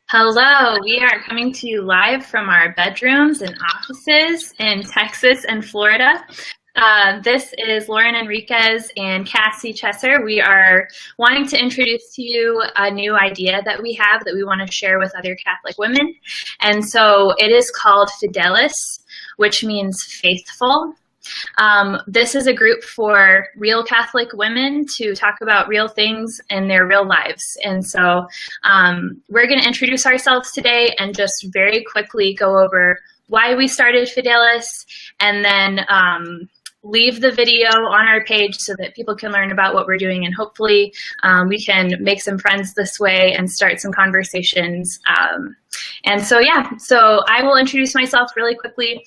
Hello, we are coming to you live from our bedrooms and offices in Texas and Florida. This is Lauren Enriquez and Cassie Chesser. We are wanting to introduce to you a new idea that we have that we want to share with other Catholic women. And so it is called Fidelis, which means faithful. This is a group for real Catholic women to talk about real things in their real lives. And so we're going to introduce ourselves today and just very quickly go over why we started Fidelis, and then leave the video on our page so that people can learn about what we're doing, and hopefully we can make some friends this way and start some conversations. And so I will introduce myself really quickly.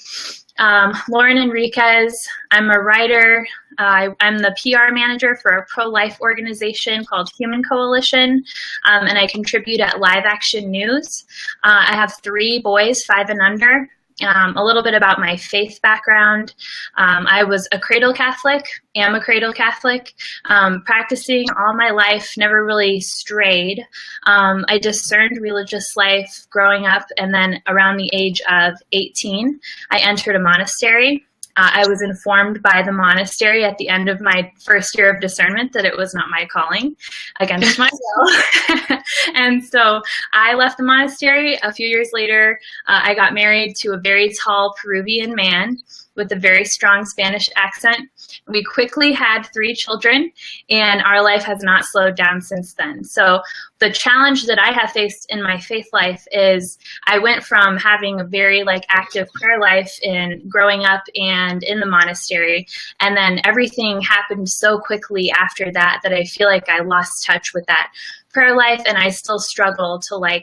Lauren Enriquez. I'm a writer. I'm the PR manager for a pro-life organization called Human Coalition, and I contribute at Live Action News. I have 3 boys, 5 and under. A little bit about my faith background. I was a cradle Catholic, am a cradle Catholic, practicing all my life, never really strayed. I discerned religious life growing up, and then around the age of 18, I entered a monastery. I was informed by the monastery at the end of my first year of discernment that it was not my calling, against my will. And so I left the monastery. A few years later, I got married to a very tall Peruvian man with a very strong Spanish accent. We quickly had 3 children, and our life has not slowed down since then. So the challenge that I have faced in my faith life is I went from having a very active prayer life in growing up and in the monastery, and then everything happened so quickly after that that I feel like I lost touch with that prayer life, and I still struggle to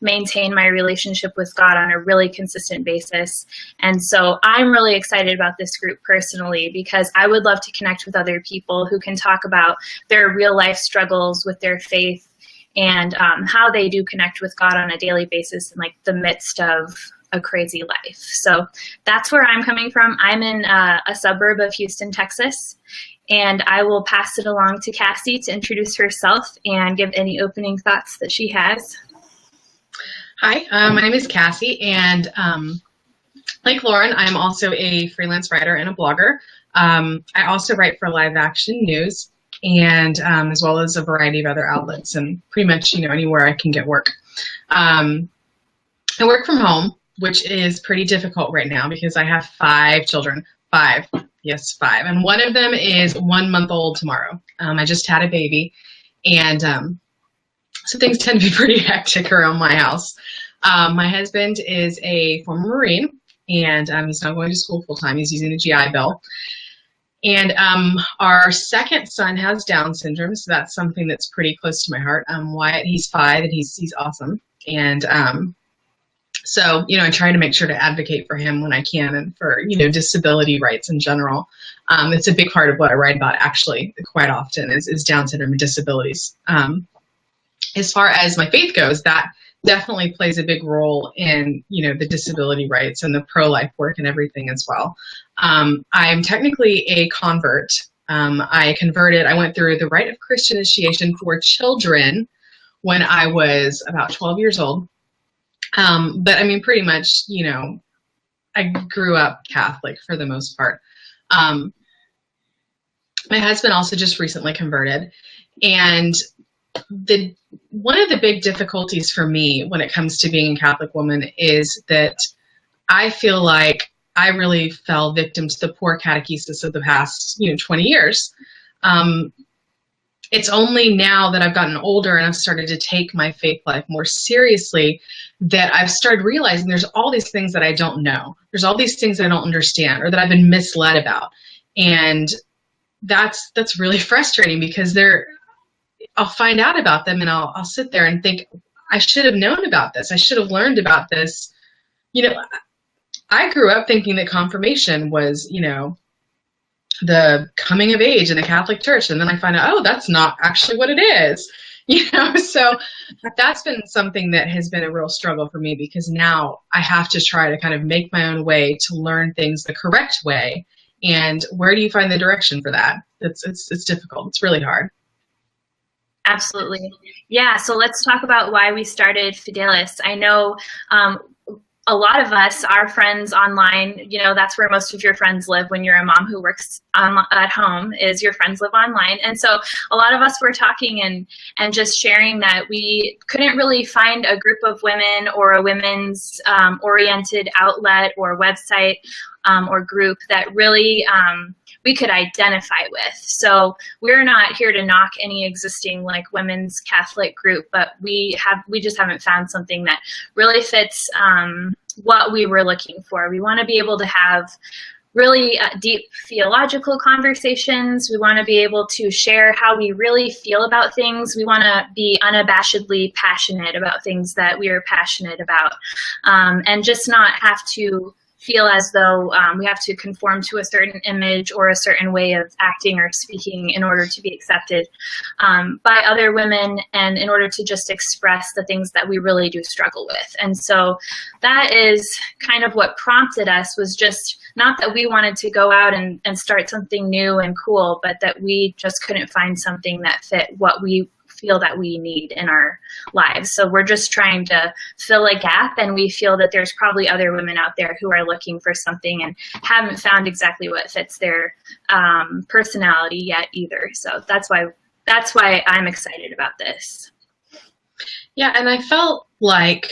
maintain my relationship with God on a really consistent basis. And so I'm really excited about this group personally, because I would love to connect with other people who can talk about their real life struggles with their faith, and how they do connect with God on a daily basis in the midst of a crazy life. So that's where I'm coming from. I'm in a suburb of Houston, Texas, and I will pass it along to Cassie to introduce herself and give any opening thoughts that she has. Hi, my name is Cassie, and like Lauren, I'm also a freelance writer and a blogger. I also write for Live Action News, and as well as a variety of other outlets, and pretty much anywhere I can get work. I work from home, which is pretty difficult right now because I have 5 children. 5. Yes, 5. And one of them is 1 month old tomorrow. I just had a baby, and so things tend to be pretty hectic around my house. My husband is a former Marine, and he's now going to school full time. He's using the GI Bill. And our second son has Down syndrome, so that's something that's pretty close to my heart. Wyatt, he's 5, and he's awesome. And so, I try to make sure to advocate for him when I can, and for, disability rights in general. It's a big part of what I write about, actually, quite often, is Down syndrome and disabilities. As far as my faith goes, that definitely plays a big role in, the disability rights and the pro-life work and everything as well. I'm technically a convert. I went through the rite of Christian initiation for children when I was about 12 years old. But I mean, pretty much, I grew up Catholic for the most part. My husband also just recently converted, and one of the big difficulties for me when it comes to being a Catholic woman is that I feel like I really fell victim to the poor catechesis of the past, 20 years. It's only now that I've gotten older and I've started to take my faith life more seriously that I've started realizing there's all these things that I don't know. There's all these things that I don't understand, or that I've been misled about. And that's really frustrating, because I'll find out about them, and I'll sit there and think, I should have known about this. I should have learned about this. I grew up thinking that confirmation was, the coming of age in the Catholic Church, and then I find out, oh, that's not actually what it is. So that's been something that has been a real struggle for me, because now I have to try to kind of make my own way to learn things the correct way. And where do you find the direction for that? It's difficult. It's really hard. Absolutely. Yeah, so let's talk about why we started Fidelis. I know a lot of us, our friends online, you know, that's where most of your friends live when you're a mom who works at home, is your friends live online. And so a lot of us were talking and just sharing that we couldn't really find a group of women or a women's oriented outlet or website or group that really we could identify with. So we're not here to knock any existing like women's Catholic group, but we just haven't found something that really fits what we were looking for. We want to be able to have really deep theological conversations. We want to be able to share how we really feel about things. We want to be unabashedly passionate about things that we are passionate about, and just not have to feel as though we have to conform to a certain image or a certain way of acting or speaking in order to be accepted by other women, and in order to just express the things that we really do struggle with. And so that is kind of what prompted us, was just not that we wanted to go out and start something new and cool, but that we just couldn't find something that fit what we feel that we need in our lives. So we're just trying to fill a gap, and we feel that there's probably other women out there who are looking for something and haven't found exactly what fits their personality yet either. So that's why I'm excited about this. Yeah, and I felt like,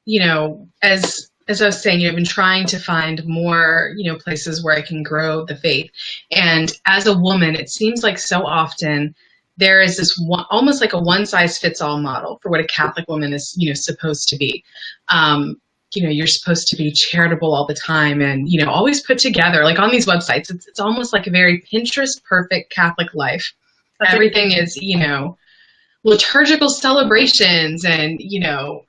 you know, as I was saying, I've been trying to find more, you know, places where I can grow the faith. And as a woman, it seems like so often there is this almost like a one-size-fits-all model for what a Catholic woman is, you know, supposed to be. You know, you're supposed to be charitable all the time and, you know, always put together. Like on these websites, it's almost like a very Pinterest perfect Catholic life. Everything is, you know, liturgical celebrations and, you know,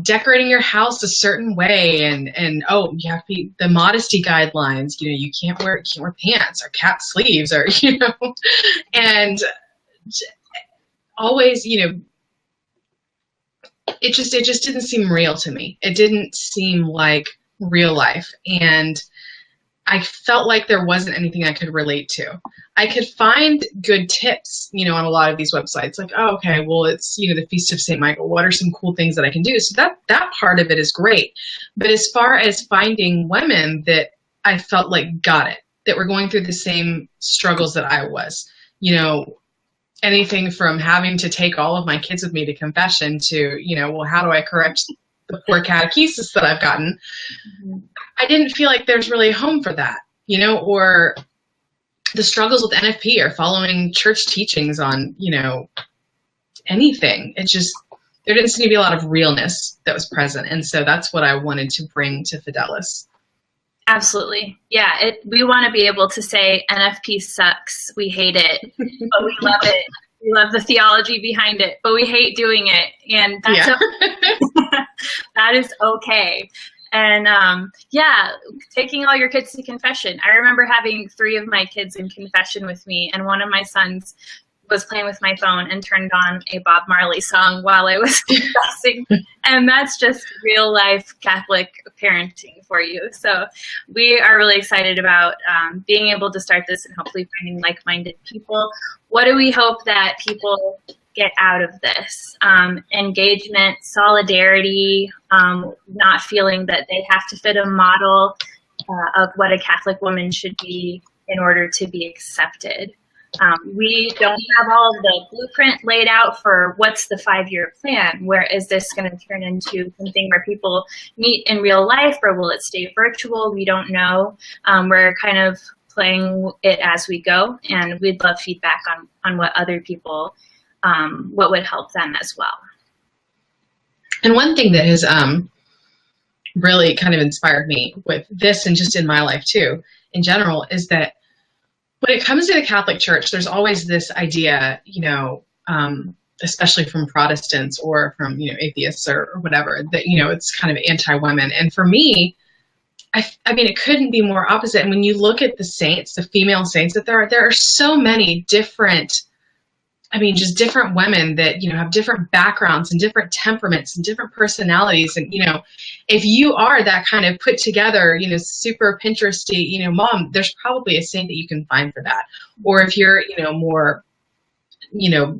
decorating your house a certain way, and oh, you have to be the modesty guidelines. You know, you can't wear pants or cap sleeves, or you know, and always, you know, it just didn't seem real to me. It didn't seem like real life, and I felt like there wasn't anything I could relate to. I could find good tips, you know, on a lot of these websites, like, oh, okay, well, it's, you know, the Feast of St. Michael. What are some cool things that I can do? So that part of it is great. But as far as finding women that I felt like got it, that were going through the same struggles that I was, you know, anything from having to take all of my kids with me to confession to, you know, well, how do I correct the poor catechesis that I've gotten? Mm-hmm. I didn't feel like there's really a home for that, you know, or the struggles with NFP or following church teachings on, you know, anything. It just, there didn't seem to be a lot of realness that was present. And so that's what I wanted to bring to Fidelis. Absolutely. Yeah, we want to be able to say NFP sucks, we hate it, but we love it. We love the theology behind it, but we hate doing it. And that's okay. That is okay. And yeah, taking all your kids to confession. I remember having 3 of my kids in confession with me, and one of my sons was playing with my phone and turned on a Bob Marley song while I was confessing. And that's just real life Catholic parenting for you. So we are really excited about being able to start this and hopefully finding like-minded people. What do we hope that people get out of this? Engagement, solidarity, not feeling that they have to fit a model of what a Catholic woman should be in order to be accepted. We don't have all of the blueprint laid out for what's the 5-year plan. Where is this going to turn into something where people meet in real life, or will it stay virtual? We don't know. We're kind of playing it as we go, and we'd love feedback on what other people, what would help them as well. And one thing that has really kind of inspired me with this, and just in my life too, in general, is that when it comes to the Catholic Church, there's always this idea, you know, especially from Protestants or from, you know, atheists or whatever, that, you know, it's kind of anti-women. And for me, I mean, it couldn't be more opposite. And when you look at the saints, the female saints that there are so many different, I mean, just different women that, you know, have different backgrounds and different temperaments and different personalities. And, you know, if you are that kind of put together, you know, super Pinteresty, you know, mom, there's probably a saint that you can find for that. Or if you're, you know, more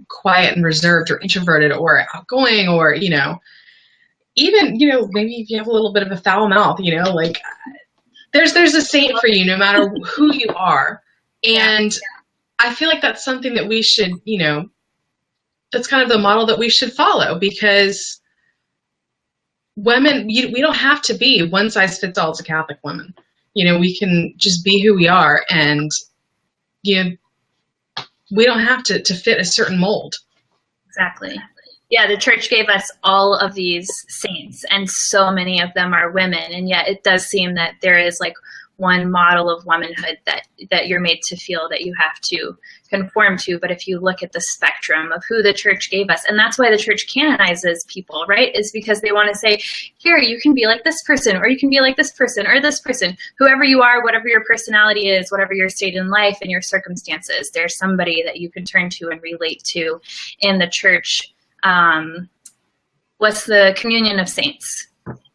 quiet and reserved or introverted or outgoing or, even, maybe if you have a little bit of a foul mouth, like there's a saint for you no matter who you are. And I feel like that's something that we should, that's kind of the model that we should follow, because women, we don't have to be one size fits all to Catholic women. We can just be who we are, and we don't have to fit a certain mold. Exactly. Yeah, the church gave us all of these saints, and so many of them are women, and yet it does seem that there is like one model of womanhood that you're made to feel that you have to conform to. But if you look at the spectrum of who the church gave us, and that's why the church canonizes people, right, is because they want to say, here, you can be like this person, or you can be like this person, or this person. Whoever you are, whatever your personality is, whatever your state in life and your circumstances, there's somebody that you can turn to and relate to in the church. What's the communion of saints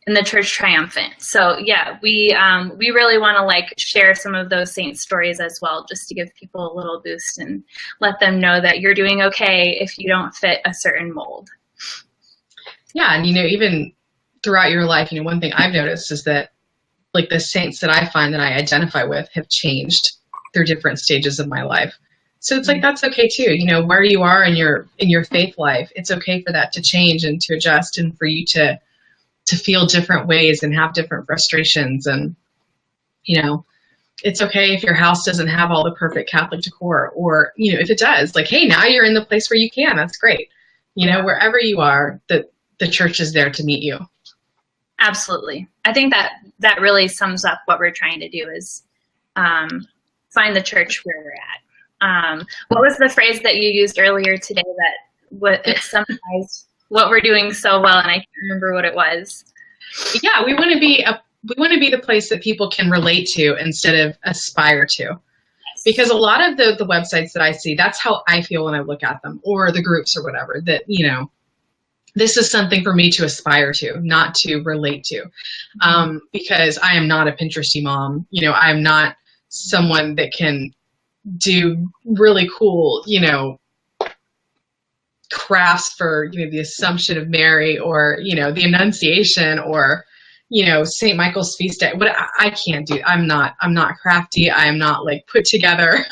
in the church triumphant? So yeah, we really want to like share some of those saint stories as well, just to give people a little boost and let them know that you're doing okay if you don't fit a certain mold. Yeah, and even throughout your life, one thing I've noticed is that like the saints that I find that I identify with have changed through different stages of my life. So it's like, that's okay too. Where you are in your faith life, it's okay for that to change and to adjust, and for you to feel different ways and have different frustrations. And, it's okay if your house doesn't have all the perfect Catholic decor, or, if it does, like, hey, now you're in the place where you can, that's great. Wherever you are, the church is there to meet you. Absolutely. I think that really sums up what we're trying to do is find the church where we're at. What was the phrase that you used earlier today it summarized what we're doing so well, and I can't remember what it was. Yeah, we want to be the place that people can relate to instead of aspire to. Yes. Because a lot of the websites that I see, that's how I feel when I look at them, or the groups or whatever, that, this is something for me to aspire to, not to relate to. Because I am not a Pinteresty mom. I'm not someone that can do really cool, crafts for, the Assumption of Mary, or, the Annunciation, or, St. Michael's feast day. But I can't do, I'm not crafty. I am not like put together.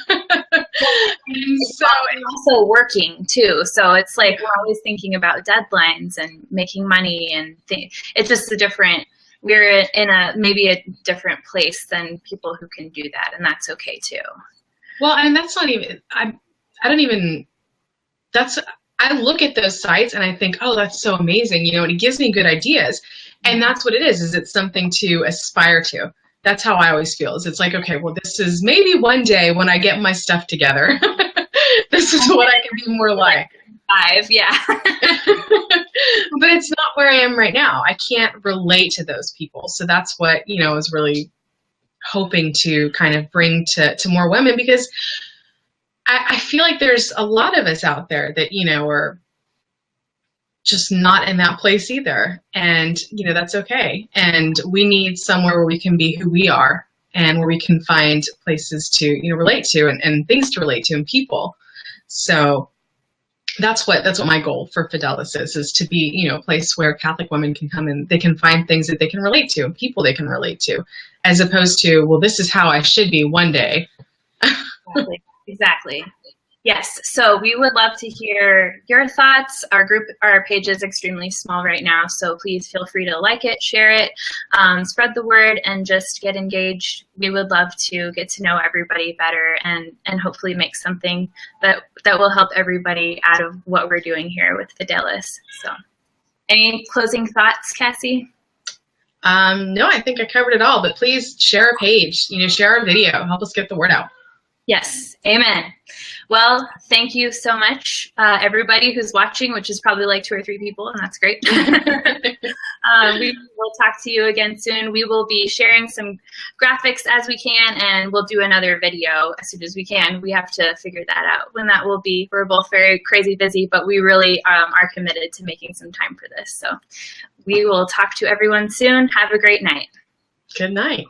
And so I'm also working too. So it's like, we're always thinking about deadlines and making money, and it's just we're in maybe a different place than people who can do that. And that's okay too. Well, and that's not even, I look at those sites and I think, oh, that's so amazing, and it gives me good ideas. And that's what it is it's something to aspire to. That's how I always feel, is it's like, okay, well, this is maybe one day when I get my stuff together, this is what I can be more like. 5, yeah. But it's not where I am right now. I can't relate to those people. So that's what, is really hoping to kind of bring to more women, because I feel like there's a lot of us out there that, are just not in that place either. And, that's okay. And we need somewhere where we can be who we are, and where we can find places to, relate to, and things to relate to, and people. So that's what my goal for Fidelis is to be, a place where Catholic women can come and they can find things that they can relate to, and people they can relate to, as opposed to, well, this is how I should be one day. Exactly. Yes. So we would love to hear your thoughts. Our page is extremely small right now, so please feel free to like it, share it, spread the word, and just get engaged. We would love to get to know everybody better, and hopefully make something that will help everybody out of what we're doing here with Fidelis. So any closing thoughts, Cassie? No, I think I covered it all, but please share our page, share our video, help us get the word out. Yes. Amen. Well, thank you so much, everybody who's watching, which is probably like 2 or 3 people, and that's great. We will talk to you again soon. We will be sharing some graphics as we can, and we'll do another video as soon as we can. We have to figure that out when that will be. We're both very crazy busy, but we really are committed to making some time for this. So we will talk to everyone soon. Have a great night. Good night.